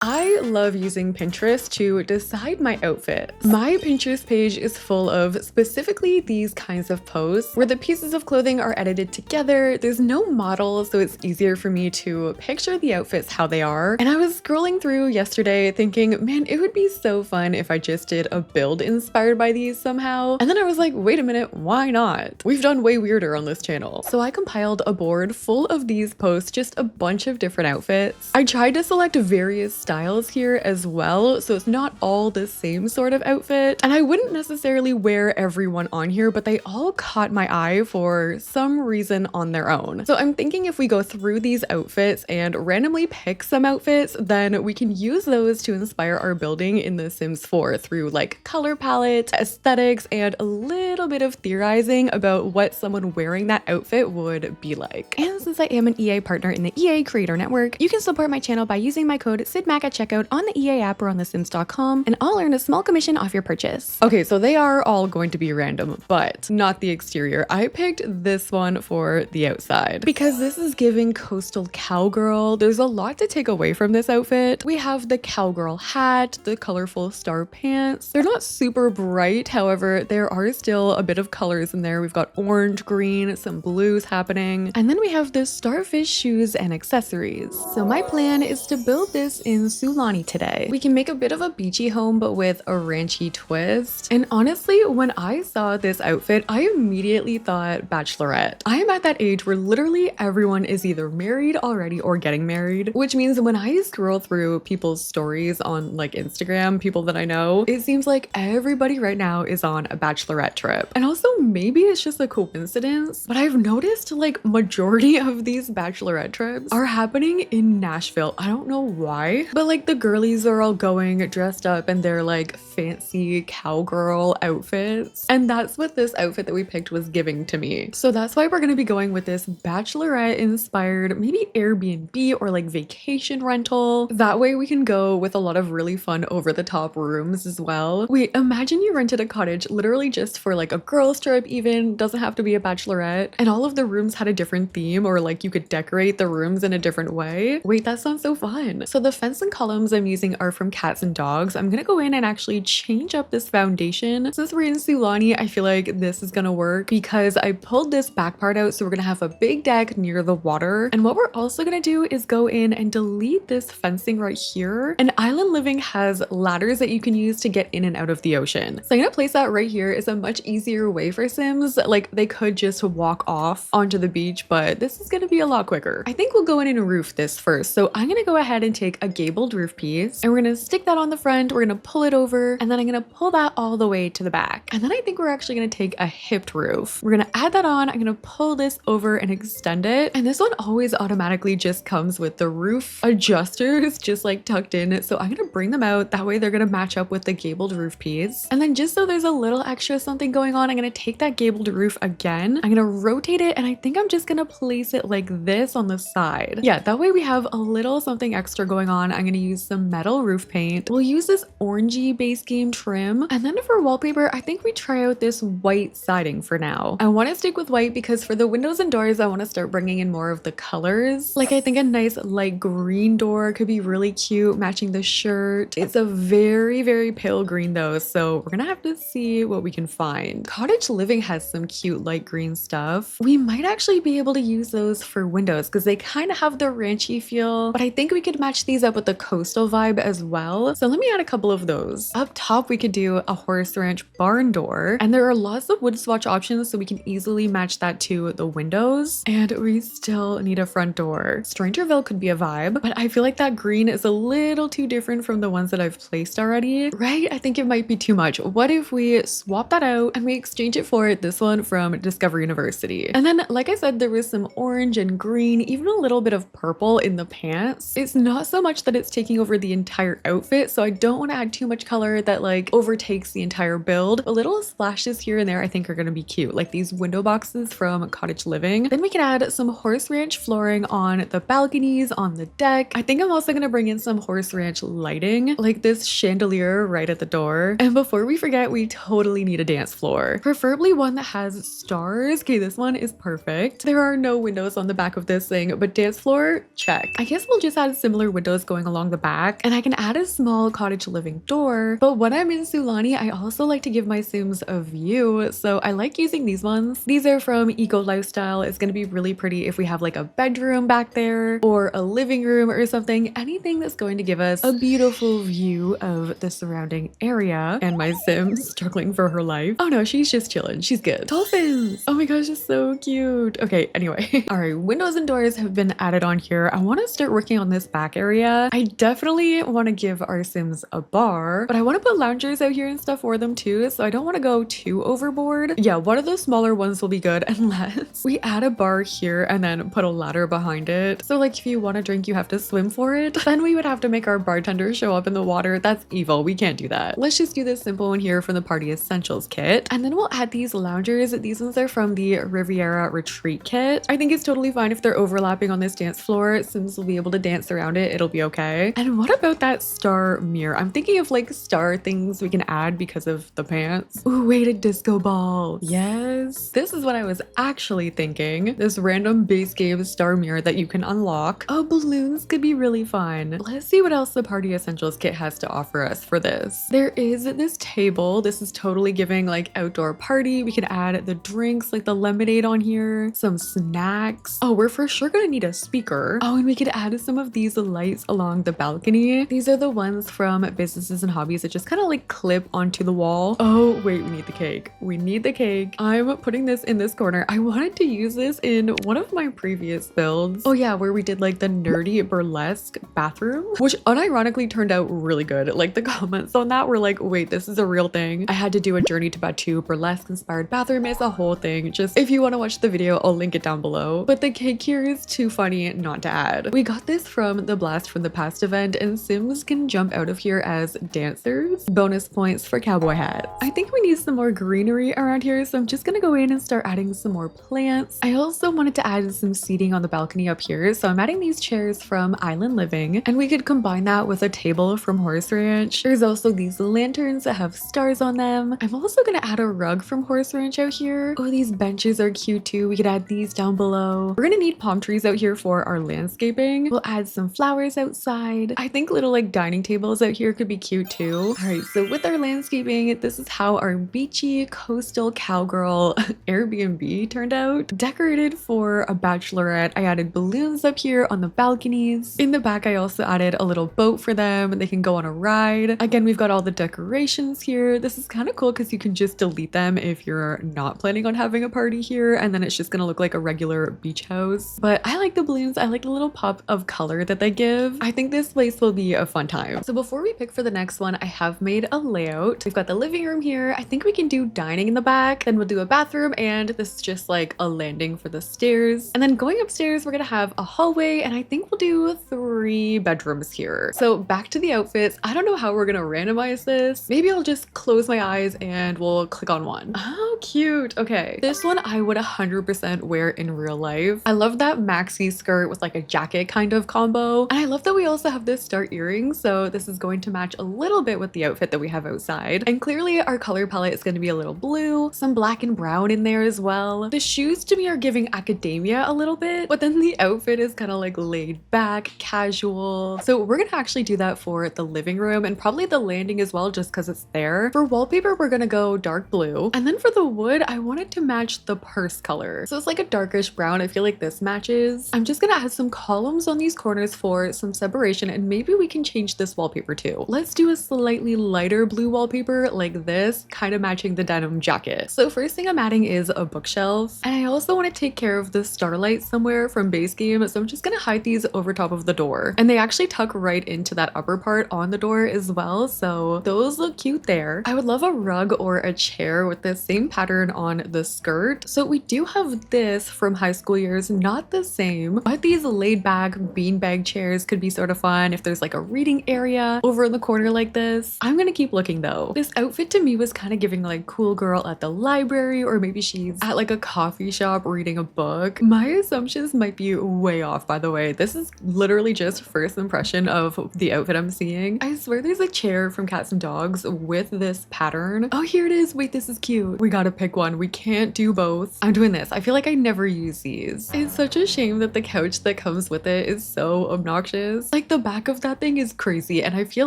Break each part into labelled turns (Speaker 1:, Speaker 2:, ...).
Speaker 1: I love using Pinterest to decide my outfits. My Pinterest page is full of specifically these kinds of posts where the pieces of clothing are edited together. There's no model, so it's easier for me to picture the outfits how they are. And I was scrolling through yesterday thinking, man, it would be so fun if I just did a build inspired by these somehow. And then I was like, wait a minute, why not? We've done way weirder on this channel. So I compiled a board full of these posts, just a bunch of different outfits. I tried to select various styles here as well, so it's not all the same sort of outfit. And I wouldn't necessarily wear every one on here, but they all caught my eye for some reason on their own. So I'm thinking if we go through these outfits and randomly pick some outfits, then we can use those to inspire our building in The Sims 4 through like color palette, aesthetics, and a little bit of theorizing about what someone wearing that outfit would be like. And since I am an EA partner in the EA Creator Network, you can support my channel by using my code sydneymacoretta at checkout on the EA app or on thesims.com, and I'll earn a small commission off your purchase. Okay, so they are all going to be random, but not the exterior. I picked this one for the outside because this is giving coastal cowgirl. There's a lot to take away from this outfit. We have the cowgirl hat, the colorful star pants. They're not super bright, however, there are still a bit of colors in there. We've got orange, green, some blues happening, and then we have the starfish shoes and accessories. So my plan is to build this in Sulani today. We can make a bit of a beachy home, but with a ranchy twist. And honestly, when I saw this outfit, I immediately thought bachelorette. I am at that age where literally everyone is either married already or getting married, which means when I scroll through people's stories on like Instagram, people that I know, it seems like everybody right now is on a bachelorette trip. And also maybe it's just a coincidence, but I've noticed like majority of these bachelorette trips are happening in Nashville. I don't know why, but like the girlies are all going dressed up in their like fancy cowgirl outfits. And that's what this outfit that we picked was giving to me. So that's why we're gonna be going with this bachelorette inspired, maybe Airbnb or like vacation rental. That way we can go with a lot of really fun over the top rooms as well. Wait, imagine you rented a cottage literally just for like a girls trip even, doesn't have to be a bachelorette, and all of the rooms had a different theme or like you could decorate the rooms in a different way. Wait, that sounds so fun. So the fence and columns I'm using are from Cats and Dogs. I'm gonna go in and actually change up this foundation. Since we're in Sulani, I feel like this is gonna work because I pulled this back part out, so we're gonna have a big deck near the water. And what we're also gonna do is go in and delete this fencing right here. And Island Living has ladders that you can use to get in and out of the ocean. So I'm gonna place that right here. It's a much easier way for Sims. Like they could just walk off onto the beach, but this is gonna be a lot quicker. I think we'll go in and roof this first. So I'm gonna go ahead and take a gabled roof piece and we're gonna stick that on the front. We're gonna pull it over and then I'm gonna pull that all the way to the back. And then I think we're actually gonna take a hipped roof. We're gonna add that on. I'm gonna pull this over and extend it. And this one always automatically just comes with the roof adjusters just like tucked in. So I'm gonna bring them out. That way they're gonna match up with the gabled roof piece. And then just so there's a little extra something going on, I'm gonna take that gabled roof again. I'm gonna rotate it and I think I'm just gonna place it like this on the side. Yeah, that way we have a little something extra going on. I'm gonna use some metal roof paint. We'll use this orangey base game trim. And then for wallpaper, I think we try out this white siding for now. I want to stick with white because for the windows and doors, I want to start bringing in more of the colors. Like I think a nice light green door could be really cute, matching the shirt. It's a very, very pale green though, so we're gonna have to see what we can find. Cottage Living has some cute light green stuff. We might actually be able to use those for windows because they kind of have the ranchy feel, but I think we could match these up with the coastal vibe as well. So let me add a couple of those. Up top, we could do a horse ranch barn door, and there are lots of wood swatch options, so we can easily match that to the windows. And we still need a front door. Strangerville could be a vibe, but I feel like that green is a little too different from the ones that I've placed already, right? I think it might be too much. What if we swap that out and we exchange it for this one from Discover University? And then, like I said, there was some orange and green, even a little bit of purple in the pants. It's not so much that it's taking over the entire outfit, so I don't want to add too much color that like overtakes the entire build. A little splashes here and there I think are going to be cute, like these window boxes from Cottage Living. Then we can add some horse ranch flooring on the balconies, on the deck. I think I'm also going to bring in some horse ranch lighting, like this chandelier right at the door. And before we forget, we totally need a dance floor, preferably one that has stars. Okay, this one is perfect. There are no windows on the back of this thing, but dance floor, check. I guess we'll just add similar windows going along the back, and I can add a small cottage living door. But when I'm in Sulani, I also like to give my Sims a view, so I like using these ones. These are from Eco Lifestyle. It's gonna be really pretty if we have like a bedroom back there or a living room or something, anything that's going to give us a beautiful view of the surrounding area. And my Sim's struggling for her life. Oh no, she's just chilling. She's good. Dolphins! Oh my gosh, it's so cute. Okay, anyway. All right, windows and doors have been added on here. I want to start working on this back area. I definitely want to give our Sims a bar, but I want to put loungers out here and stuff for them too, so I don't want to go too overboard. Yeah, one of those smaller ones will be good unless we add a bar here and then put a ladder behind it. So like if you want a drink, you have to swim for it. Then we would have to make our bartender show up in the water. That's evil. We can't do that. Let's just do this simple one here from the Party Essentials kit. And then we'll add these loungers. These ones are from the Riviera Retreat kit. I think it's totally fine if they're overlapping on this dance floor. Sims will be able to dance around it. It'll be okay. And what about that star mirror? I'm thinking of like star things we can add because of the pants. Ooh, wait, a disco ball. Yes. This is what I was actually thinking. This random base game star mirror that you can unlock. Oh, balloons could be really fun. Let's see what else the Party Essentials kit has to offer us for this. There is this table. This is totally giving like outdoor party. We could add the drinks, like the lemonade on here, some snacks. Oh, we're for sure gonna need a speaker. Oh, and we could add some of these lights along the balcony. These are the ones from Businesses and Hobbies that just kind of like clip onto the wall. Oh, wait, we need the cake. We need the cake. I'm putting this in this corner. I wanted to use this in one of my previous builds. Oh yeah, where we did like the nerdy burlesque bathroom, which unironically turned out really good. Like the comments on that were like, wait, this is a real thing. I had to do a Journey to Batu burlesque inspired bathroom. It's a whole thing. Just if you want to watch the video, I'll link it down below. But the cake here is too funny not to add. We got this from the Blast from the Past event, and Sims can jump out of here as dancers. Bonus points for cowboy hats. I think we need some more greenery around here, so I'm just gonna go in and start adding some more plants. I also wanted to add some seating on the balcony up here, so I'm adding these chairs from Island Living, and we could combine that with a table from Horse Ranch. There's also these lanterns that have stars on them. I'm also gonna add a rug from Horse Ranch out here. Oh, these benches are cute too. We could add these down below. We're gonna need palm trees out here for our landscaping. We'll add some flowers outside. I think little like dining tables out here could be cute too. All right, so with our landscaping, this is how our beachy coastal cowgirl Airbnb turned out. Decorated for a bachelorette, I added balloons up here on the balconies. In the back, I also added a little boat for them and they can go on a ride. Again, we've got all the decorations here. This is kind of cool because you can just delete them if you're not planning on having a party here, and then it's just gonna look like a regular beach house. But I like the balloons. I like the little pop of color that they give. I think this place will be a fun time. So before we pick for the next one, I have made a layout. We've got the living room here. I think we can do dining in the back. Then we'll do a bathroom, and this is just like a landing for the stairs. And then going upstairs, we're gonna have a hallway, and I think we'll do 3 bedrooms here. So back to the outfits. I don't know how we're gonna randomize this. Maybe I'll just close my eyes and we'll click on one. Oh, cute. Okay. This one I would 100% wear in real life. I love that maxi skirt with like a jacket kind of combo. And I love that we also have this star earrings. So this is going to match a little bit with the outfit that we have outside. And clearly our color palette is going to be a little blue, some black and brown in there as well. The shoes to me are giving academia a little bit, but then the outfit is kind of like laid back, casual. So we're going to actually do that for the living room and probably the landing as well, just because it's there. For wallpaper, we're going to go dark blue. And then for the wood, I wanted to match the purse color. So it's like a darkish brown. I feel like this matches. I'm just going to add some columns on these corners for some separation, and maybe we can change this wallpaper too. Let's do a slightly lighter blue wallpaper like this, kind of matching the denim jacket. So first thing I'm adding is a bookshelf, and I also want to take care of the starlight somewhere from base game, so I'm just going to hide these over top of the door, and they actually tuck right into that upper part on the door as well, so those look cute there. I would love a rug or a chair with the same pattern on the skirt. So we do have this from high school years, not the same, but these laid back beanbag chairs could be sort of fun if there's like a reading area over in the corner like this. I'm gonna keep looking though. This outfit to me was kind of giving like cool girl at the library, or maybe she's at like a coffee shop reading a book. My assumptions might be way off, by the way. This is literally just first impression of the outfit I'm seeing. I swear there's a chair from Cats and Dogs with this pattern. Oh, here it is. Wait, this is cute. We gotta gotta pick one. We can't do both. I'm doing this. I feel like I never use these. It's such a shame that the couch that comes with it is so obnoxious. Like the back of that thing is crazy, and I feel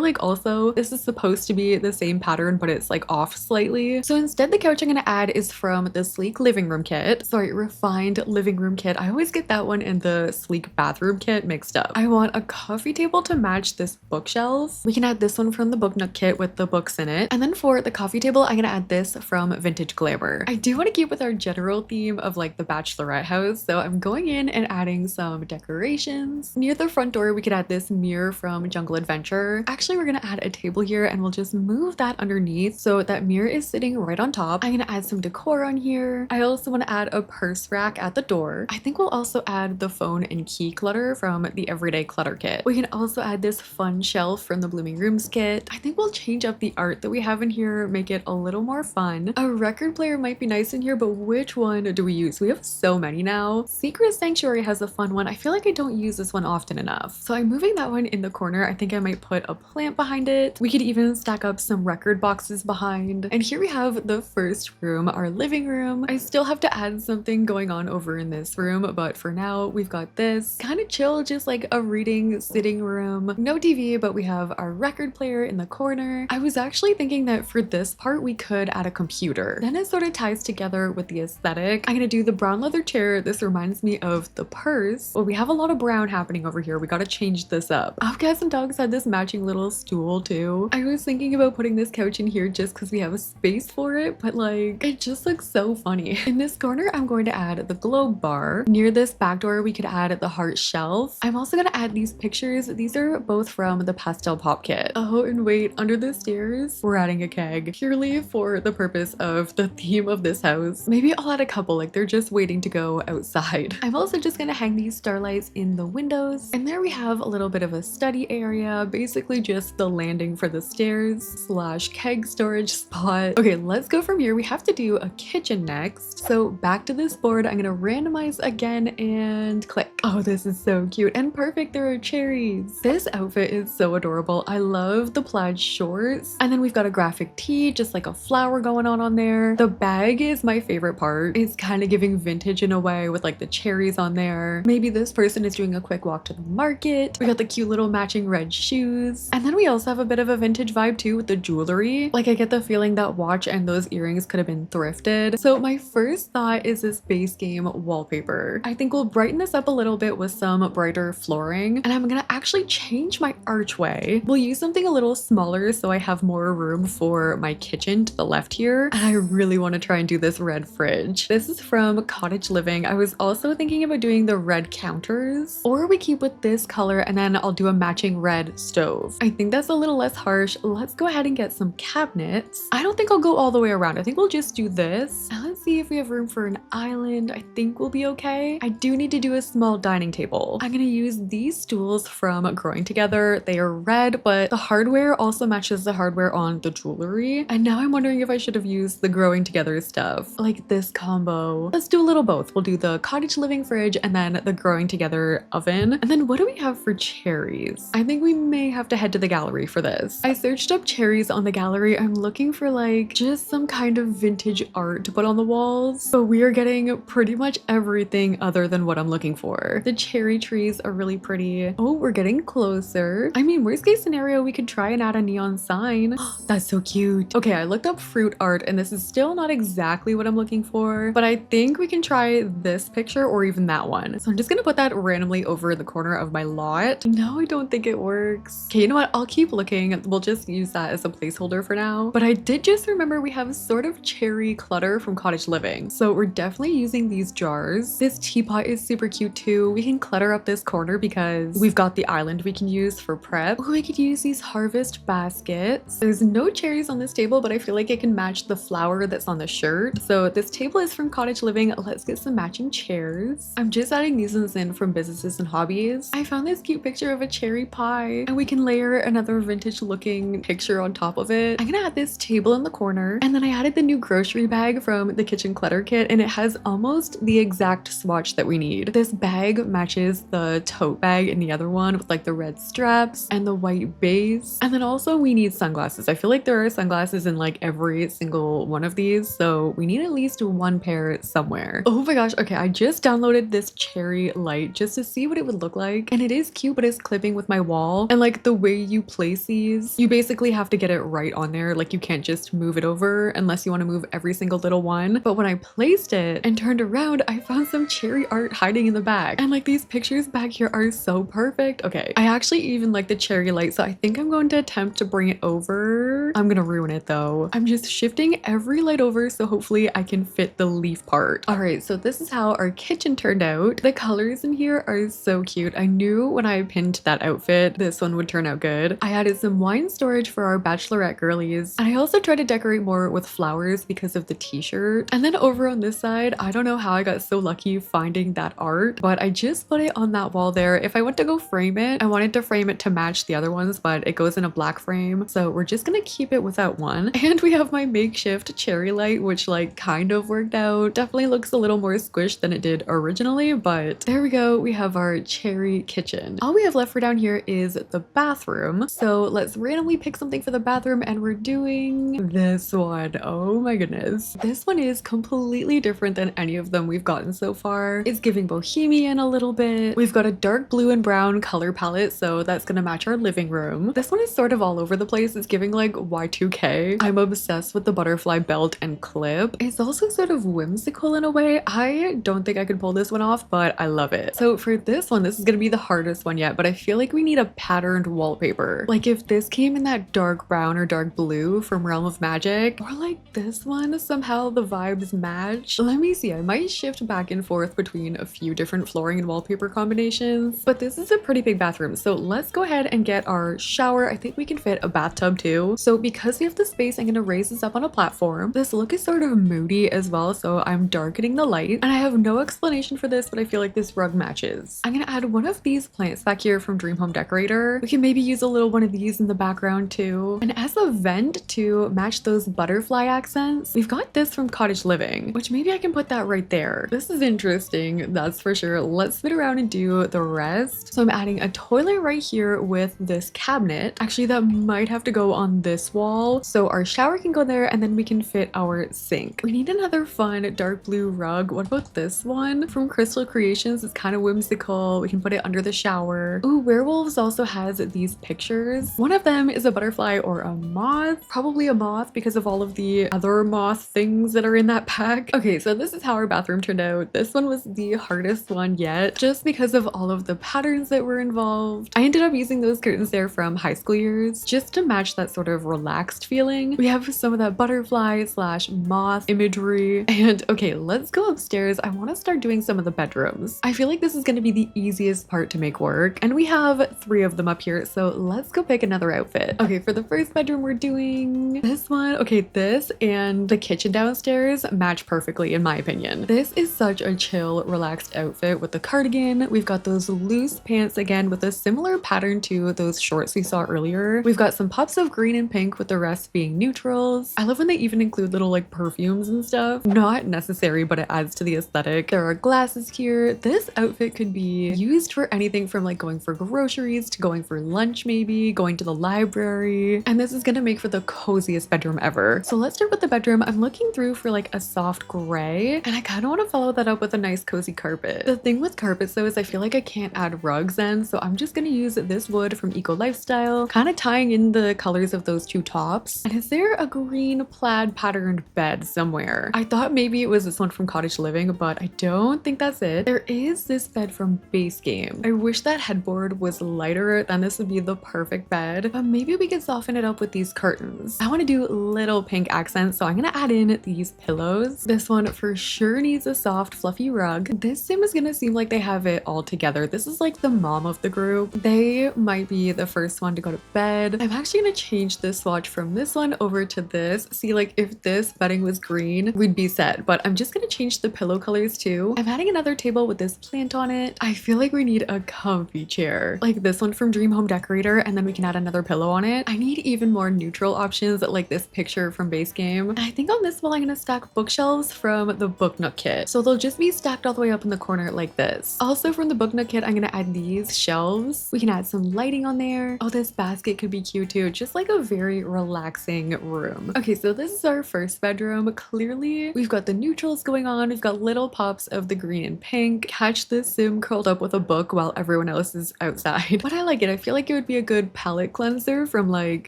Speaker 1: like also this is supposed to be the same pattern, but it's like off slightly. So instead the couch I'm gonna add is from the sleek living room kit. Sorry, refined living room kit. I always get that one and the sleek bathroom kit mixed up. I want a coffee table to match this bookshelf. We can add this one from the book nook kit with the books in it. And then for the coffee table, I'm gonna add this from Vintage Glamour. I do want to keep with our general theme of like the bachelorette house, so I'm going in and adding some decorations. Near the front door, we could add this mirror from Jungle Adventure. Actually, we're gonna add a table here and we'll just move that underneath so that mirror is sitting right on top. I'm gonna add some decor on here. I also want to add a purse rack at the door. I think we'll also add the phone and key clutter from the Everyday Clutter kit. We can also add this fun shelf from the Blooming Rooms kit. I think we'll change up the art that we have in here, make it a little more fun. A record player might be nice in here, but which one do we use? We have so many now. Secret Sanctuary has a fun one. I feel like I don't use this one often enough. So I'm moving that one in the corner. I think I might put a plant behind it. We could even stack up some record boxes behind. And here we have the first room, our living room. I still have to add something going on over in this room, but for now we've got this kind of chill, just like a reading sitting room. No TV, but we have our record player in the corner. I was actually thinking that for this part we could add a computer. Then it sort of ties together with the aesthetic. I'm gonna do the brown leather chair. This reminds me of the purse. Well, we have a lot of brown happening over here. We gotta change this up. Our cats and dogs had this matching little stool too. I was thinking about putting this couch in here just because we have a space for it, but like it just looks so funny. In this corner, I'm going to add the globe bar. Near this back door, we could add the heart shelf. I'm also gonna add these pictures. These are both from the pastel pop kit. Oh, and wait, under the stairs, we're adding a keg purely for the purpose of the theme of this house. Maybe I'll add a couple, like they're just waiting to go outside. I'm also just gonna hang these starlights in the windows. And there we have a little bit of a study area, basically just the landing for the stairs slash keg storage spot. Okay, let's go from here. We have to do a kitchen next. So back to this board, I'm gonna randomize again and click. Oh, this is so cute and perfect. There are cherries. This outfit is so adorable. I love the plaid shorts. And then we've got a graphic tee, just like a flower going on there. The bag is my favorite part. It's kind of giving vintage in a way with like the cherries on there. Maybe this person is doing a quick walk to the market. We got the cute little matching red shoes. And then we also have a bit of a vintage vibe too with the jewelry. Like I get the feeling that watch and those earrings could have been thrifted. So my first thought is this base game wallpaper. I think we'll brighten this up a little bit with some brighter flooring. And I'm gonna actually change my archway. We'll use something a little smaller so I have more room for my kitchen to the left here. And I really want to try and do this red fridge. This is from Cottage Living. I was also thinking about doing the red counters, or we keep with this color and then I'll do a matching red stove. I think that's a little less harsh. Let's go ahead and get some cabinets. I don't think I'll go all the way around. I think we'll just do this. And let's see if we have room for an island. I think we'll be okay. I do need to do a small dining table. I'm gonna use these stools from Growing Together. They are red, but the hardware also matches the hardware on the jewelry. And now I'm wondering if I should have used the Growing Together stuff, like this combo. Let's do a little both. We'll do the Cottage Living fridge and then the Growing Together oven. And then what do we have for cherries? I think we may have to head to the gallery for this. I searched up cherries on the gallery. I'm looking for like just some kind of vintage art to put on the walls, but we are getting pretty much everything other than what I'm looking for. The cherry trees are really pretty. Oh, we're getting closer. I mean, worst case scenario, we could try and add a neon sign. That's so cute. Okay, I looked up fruit art and this is still not exactly what I'm looking for, but I think we can try this picture or even that one. So I'm just gonna put that randomly over the corner of my lot. No, I don't think it works. Okay, you know what? I'll keep looking. We'll just use that as a placeholder for now. But I did just remember we have sort of cherry clutter from Cottage Living. So we're definitely using these jars. This teapot is super cute too. We can clutter up this corner because we've got the island we can use for prep. Ooh, we could use these harvest baskets. There's no cherries on this table, but I feel like it can match the flower that's on the shirt. So this table is from Cottage Living. Let's get some matching chairs. I'm just adding these ones in from Businesses and Hobbies. I found this cute picture of a cherry pie and we can layer another vintage looking picture on top of it. I'm gonna add this table in the corner, and then I added the new grocery bag from the Kitchen Clutter Kit and it has almost the exact swatch that we need. This bag matches the tote bag in the other one with like the red straps and the white base. And then also we need sunglasses. I feel like there are sunglasses in like every single one of these, so we need at least one pair somewhere. Oh my gosh, okay, I just downloaded this cherry light just to see what it would look like, and it is cute, but it's clipping with my wall. And like the way you place these, you basically have to get it right on there. Like you can't just move it over unless you want to move every single little one. But when I placed it and turned around, I found some cherry art hiding in the back, and like these pictures back here are so perfect. Okay, I actually even like the cherry light, so I think I'm going to attempt to bring it over. I'm gonna ruin it though. I'm just shifting every light over so hopefully I can fit the leaf part. All right, so this is how our kitchen turned out. The colors in here are so cute. I knew when I pinned that outfit this one would turn out good. I added some wine storage for our bachelorette girlies, and I also tried to decorate more with flowers because of the t-shirt. And then over on this side, I don't know how I got so lucky finding that art, but I just put it on that wall there. If I went to go frame it, I wanted to frame it to match the other ones, but it goes in a black frame, so we're just gonna keep it with that one. And we have my makeshift cherry light, which like kind of worked out. Definitely looks a little more squished than it did originally, but there we go. We have our cherry kitchen. All we have left for down here is the bathroom, so let's randomly pick something for the bathroom, and we're doing this one. Oh my goodness, this one is completely different than any of them we've gotten so far. It's giving bohemian a little bit. We've got a dark blue and brown color palette, so that's gonna match our living room. This one is sort of all over the place. It's giving like Y2K. I'm obsessed with the butterfly belt and clip. It's also sort of whimsical in a way. I don't think I could pull this one off, but I love it. So for this one, this is gonna be the hardest one yet, but I feel like we need a patterned wallpaper. Like if this came in that dark brown or dark blue from Realm of Magic, or like this one, somehow the vibes match. Let me see, I might shift back and forth between a few different flooring and wallpaper combinations, but this is a pretty big bathroom, so let's go ahead and get our shower. I think we can fit a bathtub too. So because we have the space, I'm gonna raise this up on a platform. This look is sort of moody as well, so I'm darkening the light, and I have no explanation for this, but I feel like this rug matches. I'm gonna add one of these plants back here from Dream Home Decorator. We can maybe use a little one of these in the background too. And as a vent to match those butterfly accents, we've got this from Cottage Living, which maybe I can put that right there. This is interesting, that's for sure. Let's spin around and do the rest. So I'm adding a toilet right here with this cabinet. Actually, that might have to go on this wall, so our shower can go there, and then we can fit our sink. We need another fun dark blue rug. What about this one from Crystal Creations? It's kind of whimsical. We can put it under the shower. Ooh, Werewolves also has these pictures. One of them is a butterfly or a moth. Probably a moth because of all of the other moth things that are in that pack. Okay, so this is how our bathroom turned out. This one was the hardest one yet, just because of all of the patterns that were involved. I ended up using those curtains there from high school years just to match that sort of relaxed feeling. We have some of that butterfly slash moth imagery. And okay, let's go upstairs. I want to start doing some of the bedrooms. I feel like this is going to be the easiest part to make work, and we have 3 of them up here, so let's go pick another outfit. Okay, for the first bedroom, we're doing this one. Okay, this and the kitchen downstairs match perfectly in my opinion. This is such a chill, relaxed outfit with the cardigan. We've got those loose pants again with a similar pattern to those shorts we saw earlier. We've got some pops of green and pink with the rest being neutrals. I love when they even include little like perfumes and stuff. Not necessary, but it adds to the aesthetic. There are glasses here. This outfit could be used for anything from like going for groceries to going for lunch, maybe going to the library. And this is gonna make for the coziest bedroom ever. So let's start with the bedroom. I'm looking through for like a soft gray, and I kind of want to follow that up with a nice cozy carpet. The thing with carpets though is I feel like I can't add rugs in, so I'm just gonna use this wood from Eco Lifestyle, kind of tying in the colors of those 2 tops. And is there a green plaid patterned bed somewhere? I thought maybe it was this one from Cottage Living, but I don't think that's it. There is this bed from Base Game. I wish that headboard was lighter, then this would be the perfect bed, but maybe we could soften it up with these curtains. I want to do little pink accents, so I'm gonna add in these pillows. This one for sure needs a soft fluffy rug. This sim is gonna seem like they have it all together. This is like the mom of the group. They might be the first one to go to bed. I'm actually gonna change this swatch from this one over to this. See, like if this bedding was green, we'd be set, but I'm just gonna change the pillow colors too. I'm adding another table with this plant on it. I feel like we need a comfy chair, like this one from Dream Home Decorator, and then we can add another pillow on it. I need even more neutral options like this picture from Base Game. And I think on this wall I'm gonna stack bookshelves from the Book Nook kit, so they'll just be stacked all the way up in the corner like this. Also from the Book Nook kit, I'm gonna add these shelves. We can add some lighting on there. Oh, this basket could be cute too, just like a very relaxing room. Okay, so this is our first bedroom, clearly we've got the neutrals going on. We've got little pops of the green and pink. Catch this sim curled up with a book while everyone else is outside. But I like it. I feel like it would be a good palette cleanser from like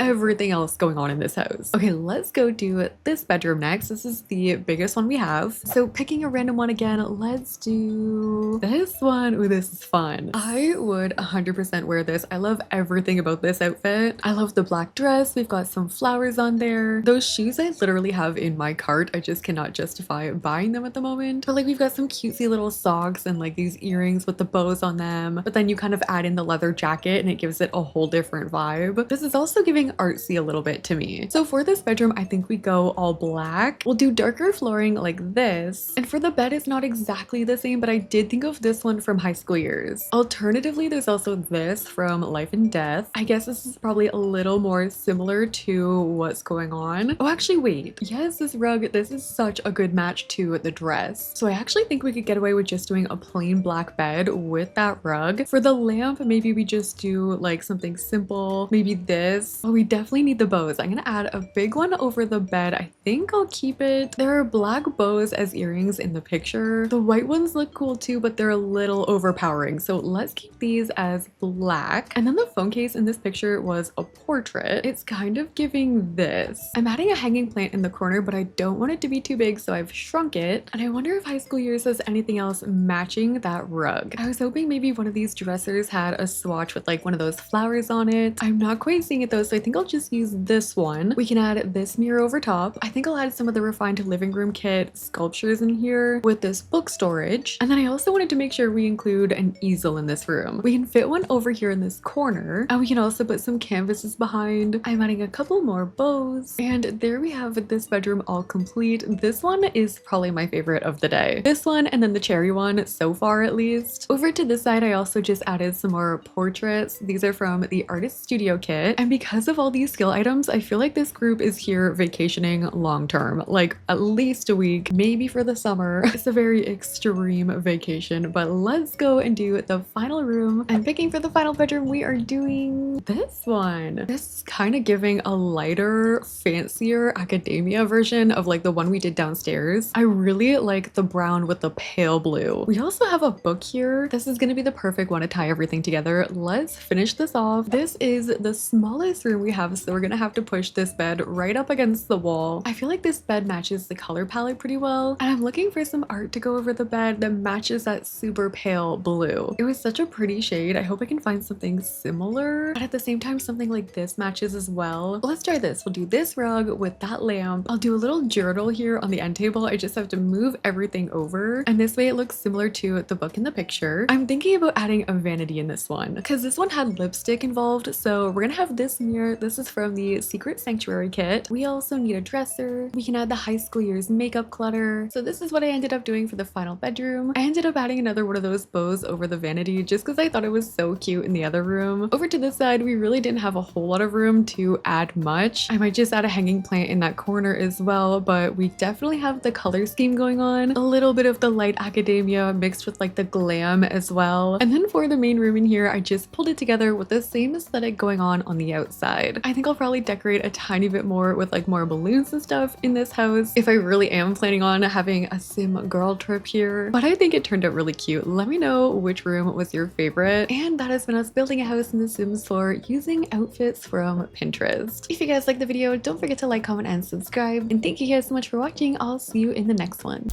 Speaker 1: everything else going on in this house. Okay, let's go do this bedroom next. This is the biggest one we have. So picking a random one again, let's do this one. Ooh, this is fun. I would 100% wear this. I love everything about this outfit. I love the black dress. We've got some flowers on there. Those shoes I literally have in my cart. I just cannot justify buying them at the moment. But like we've got some cutesy little socks and like these earrings with the bows on them. But then you kind of add in the leather jacket and it gives it a whole different vibe. This is also giving artsy a little bit to me. So for this bedroom, I think we go all black. We'll do darker flooring like this. And for the bed, it's not exactly the same, but I did think of this one from High School Years. Alternatively, there's also this from Life and Death. I guess this is probably a little more similar to what's going on. Oh, actually, wait. Yes, this rug, this is such a good match to the dress. So I actually think we could get away with just doing a plain black bed with that rug. For the lamp, maybe we just do like something simple. Maybe this. Oh, we definitely need the bows. I'm gonna add a big one over the bed. I think I'll keep it. There are black bows as earrings in the picture. The white ones look cool too, but they're a little overpowering. So let's keep these as black. And then the phone case in this picture was a portrait. It's kind of giving this. I'm adding a hanging plant in the corner, but I don't want it to be too big, so I've shrunk it. And I wonder if High School Years has anything else matching that rug. I was hoping maybe one of these dressers had a swatch with like one of those flowers on it. I'm not quite seeing it though, so I think I'll just use this one. We can add this mirror over top. I think I'll add some of the refined living room kit sculptures in here with this book storage. And then I also wanted to make sure we include an easel in this room. We can fit one over here in this corner, and we can also put some canvases behind. I'm adding a couple more bows, and there we have this bedroom all complete. This one is probably my favorite of the day. This one and then the cherry one so far at least. Over to this side, I also just added some more portraits. These are from the Artist Studio kit, and because of all these skill items, I feel like this group is here vacationing long term, like at least a week, maybe for the summer. It's a very extreme vacation, but let's go and do the final room. And picking for the final bedroom, we are doing this one. This is kind of giving a lighter, fancier academia version of like the one we did downstairs. I really like the brown with the pale blue. We also have a book here. This is going to be the perfect one to tie everything together. Let's finish this off. This is the smallest room we have, so we're going to have to push this bed right up against the wall. I feel like this bed matches the color palette pretty well, and I'm looking for some art to go over the bed that matches that super pale blue. It was such a pretty shade. I hope I can find something similar, but at the same time something like this matches as well. Let's try this. We'll do this rug with that lamp. I'll do a little journal here on the end table. I just have to move everything over, and this way it looks similar to the book in the picture. I'm thinking about adding a vanity in this one because this one had lipstick involved, so we're gonna have this mirror. This is from the Secret Sanctuary kit. We also need a dresser. We can add the High School Years makeup clutter. So this is what I ended up doing for the final bedroom. I ended up adding another one of those bows over the vanity just because I thought it was so cute in the other room. Over to this side, we really didn't have a whole lot of room to add much. I might just add a hanging plant in that corner as well, but we definitely have the color scheme going on. A little bit of the light academia mixed with like the glam as well. And then for the main room in here, I just pulled it together with the same aesthetic going on the outside. I think I'll probably decorate a tiny bit more with like more balloons and stuff in this house if I really am planning on having a sim girl trip here. But I think it turned out really cute. Let me know which room was your favorite. And that has been us building a house in the Sims 4 using outfits from Pinterest. If you guys liked the video, don't forget to like, comment, and subscribe. And thank you guys so much for watching. I'll see you in the next one.